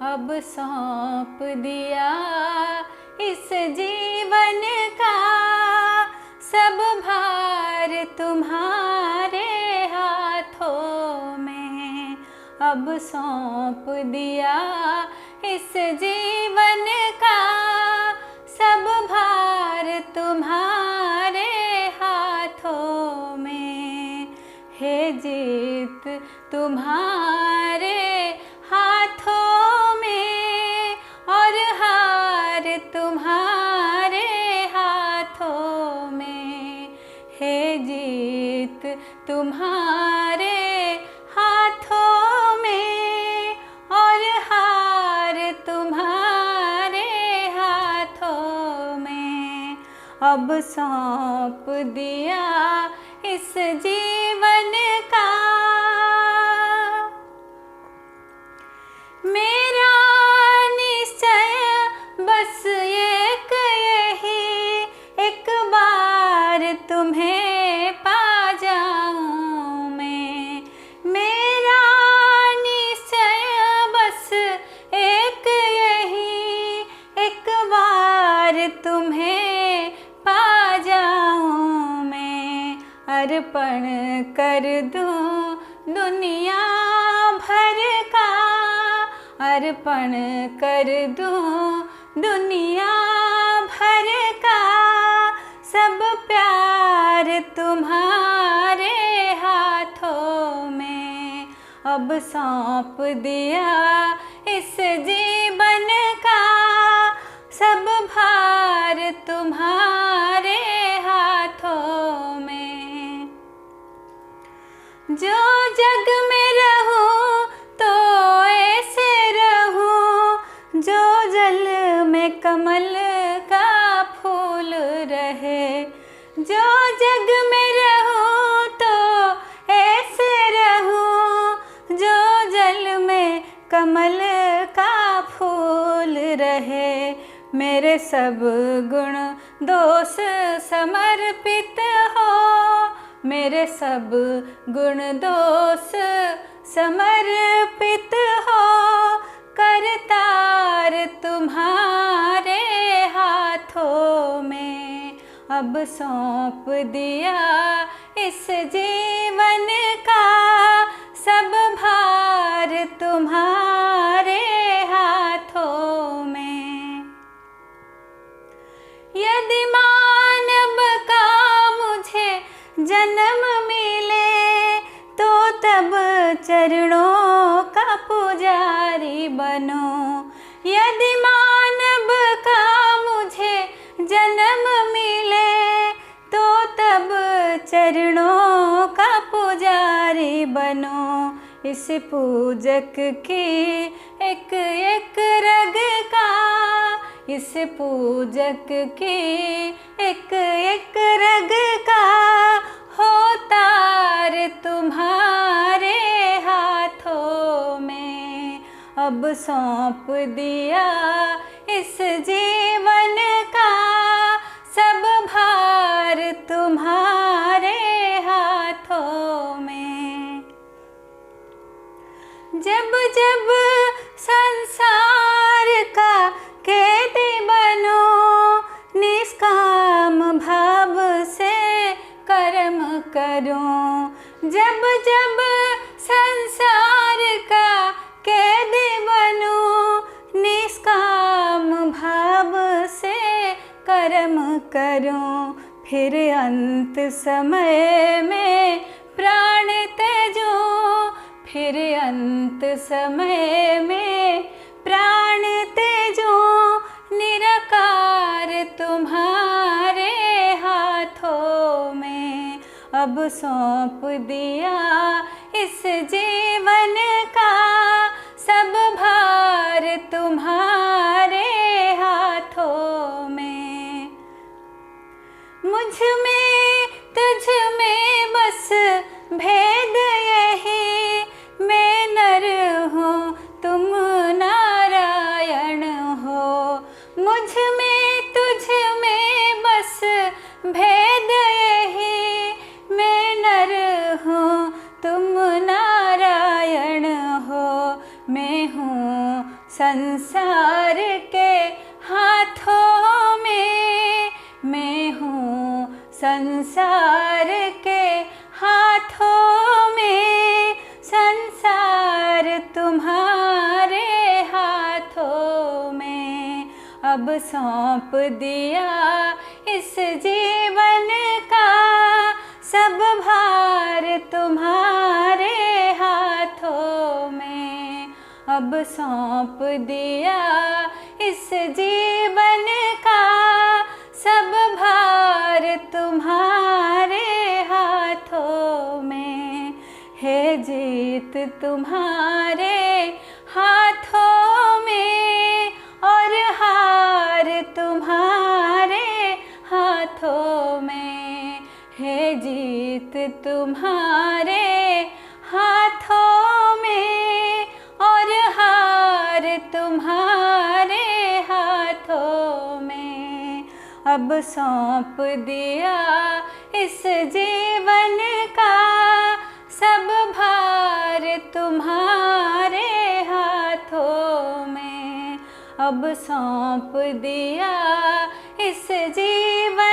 अब सौंप दिया इस जीवन का सब भार तुम्हारे हाथों में। अब सौंप दिया इस जीवन का सब भार तुम्हारे हाथों में। हे जीत तुम्हारे हाथों में और हार तुम्हारे हाथों में। हे जीत तुम्हारे हाथों में और हार तुम्हारे हाथों में। अब सौंप दिया इस जीवन का। मेरा निश्चय बस एक यही, एक बार तुम्हें पा जाऊं मैं। मेरा निश्चय बस एक यही, एक बार तुम्हें पा जाऊं मैं। अर्पण कर दूं दुनिया भर का, अर्पण कर दूं दुनिया भर का सब प्यार तुम्हारे हाथों में। अब सौंप दिया इस जीवन का सब भार तुम्हारे हाथों में। जो जग में रहूं तो ऐसे रहूं जो जल में कमल का फूल रहे। जो जग में रहूं तो ऐसे रहूं जो जल में कमल का फूल रहे। मेरे सब गुण दोष समर्पित हो, मेरे सब गुण दोष समर्पित हो। करतार तुम्हारे हाथों में। अब सौंप दिया इस जीवन का सब भार तुम्हारे हाथों में। यदि मानव का मुझे जन्म मिले तो तब चरणों का पुजारी बनो। यदि मानव का मुझे जन्म मिले तो तब चरणों का पुजारी बनो। इस पूजक की एक एक रग का, इस पूजक की एक एक रग का हो तार तुम्हारे हाथों में। अब सौंप दिया इस जीवन का सब भार तुम्हारे हाथों में। जब जब संसार का कैदी बनो, निष्काम भाव से कर्म करूं। जब जब संसार का कैदी बनूं, निष्काम भाव से कर्म करूं। फिर अंत समय में प्राण त्यजूं, फिर अंत समय में प्राण त्यजूं। निराकार तुम्हारे हाथों में। अब सौंप दिया इस जीवन का सब भार तुम्हारे हाथों में। मुझ में तुझ में बस भेद यही, मैं नर हूँ तुम नारायण हो। मुझ में तुझ में बस भेद यही, मैं नर हूँ तुम नारायण हो। संसार के हाथों में, मैं हूँ संसार के हाथों में, संसार तुम्हारे हाथों में। अब सौंप दिया इस जीवन का सब भार तुम्हारे हाथों में। अब सौंप दिया इस जीवन का सब भार तुम्हारे हाथों में। है जीत तुम्हारे हाथों में और हार तुम्हारे हाथों में। है जीत तुम्हारे हाथों में और हार तुम्हारे हाथों में। अब सौंप दिया इस जीवन का सब भार तुम्हारे हाथों में। अब सौंप दिया इस जीवन